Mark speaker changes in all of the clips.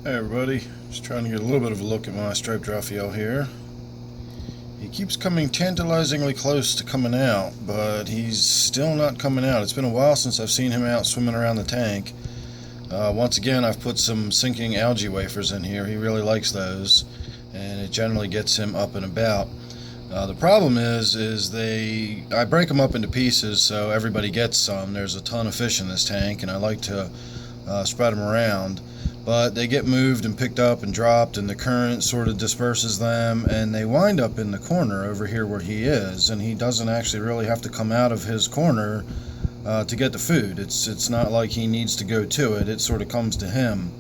Speaker 1: Hey everybody, just trying to get a little bit of a look at my Striped Raphael here. He keeps coming tantalizingly close to coming out, but he's still not coming out. It's been a while since I've seen him out swimming around the tank. Once again, I've put some sinking algae wafers in here. He really likes those, and it generally gets him up and about. The problem is I break them up into pieces so everybody gets some. There's a ton of fish in this tank, and I like to spread them around. But they get moved and picked up and dropped, and the current sort of disperses them, and they wind up in the corner over here where he is, and he doesn't actually really have to come out of his corner to get the food. It's not like he needs to go to it. It sort of comes to him.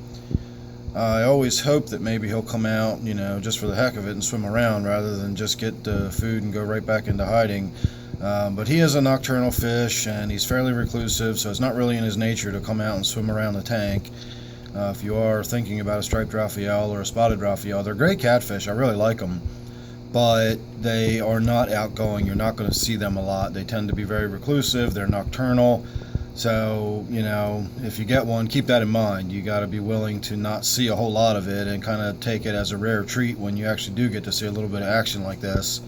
Speaker 1: I always hope that maybe he'll come out, just for the heck of it and swim around rather than just get the food and go right back into hiding. But he is a nocturnal fish, and he's fairly reclusive, so it's not really in his nature to come out and swim around the tank. If you are thinking about a Striped Raphael or a Spotted Raphael, they're great catfish. I really like them, but they are not outgoing. You're not going to see them a lot. They tend to be very reclusive. They're nocturnal. So, if you get one, keep that in mind. You got to be willing to not see a whole lot of it and kind of take it as a rare treat when you actually do get to see a little bit of action like this.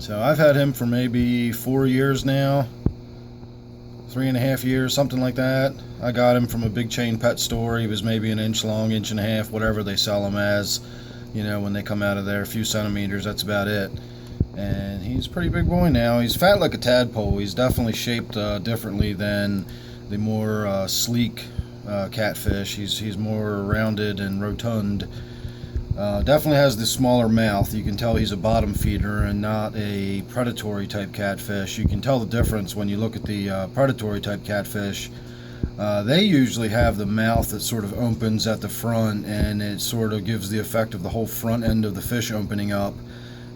Speaker 1: So I've had him for maybe 4 years now. 3.5 years, something like that. I got him from a big chain pet store. He was maybe an inch long, inch and a half, whatever they sell them as, when they come out of there, a few centimeters, that's about it. And he's a pretty big boy now. He's fat like a tadpole. He's definitely shaped differently than the more sleek catfish. He's more rounded and rotund. Definitely has the smaller mouth. You can tell he's a bottom feeder and not a predatory type catfish. You can tell the difference when you look at the predatory type catfish. They usually have the mouth that sort of opens at the front, and it sort of gives the effect of the whole front end of the fish opening up,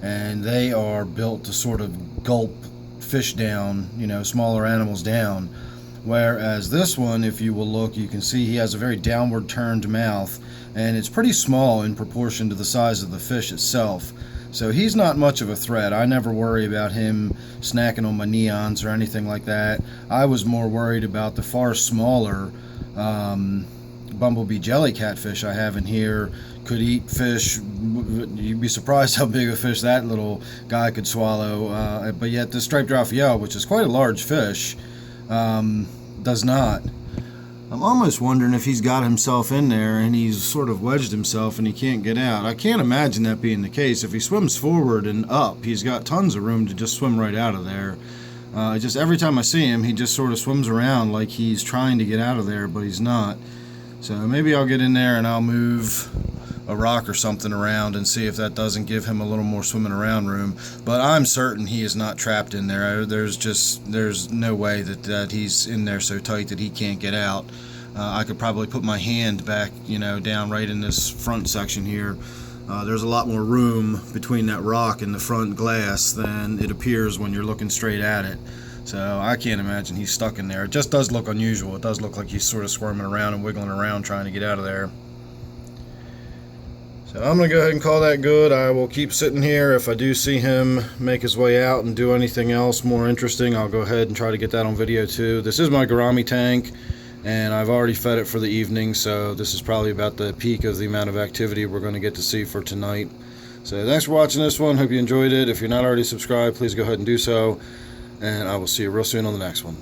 Speaker 1: and they are built to sort of gulp fish down, smaller animals down. Whereas this one, if you will look, you can see he has a very downward turned mouth, and it's pretty small in proportion to the size of the fish itself. So he's not much of a threat. I never worry about him snacking on my neons or anything like that. I was more worried about the far smaller bumblebee jelly catfish I have in here. Could eat fish. You'd be surprised how big a fish that little guy could swallow. But yet the Striped Raphael, which is quite a large fish, does not. I'm almost wondering if he's got himself in there and he's sort of wedged himself and he can't get out. I can't imagine that being the case. If he swims forward and up, he's got tons of room to just swim right out of there. Just every time I see him, he just sort of swims around like he's trying to get out of there, but he's not. So maybe I'll get in there and I'll move a rock or something around and see if that doesn't give him a little more swimming around room. But I'm certain he is not trapped in there. There's no way that he's in there so tight that he can't get out. I could probably put my hand back, down right in this front section here. There's a lot more room between that rock and the front glass than it appears when you're looking straight at it. So I can't imagine he's stuck in there. It just does look unusual. It does look like he's sort of squirming around and wiggling around trying to get out of there. So I'm going to go ahead and call that good. I will keep sitting here. If I do see him make his way out and do anything else more interesting, I'll go ahead and try to get that on video too. This is my Gourami tank, and I've already fed it for the evening, so this is probably about the peak of the amount of activity we're going to get to see for tonight. So thanks for watching this one. Hope you enjoyed it. If you're not already subscribed, please go ahead and do so, and I will see you real soon on the next one.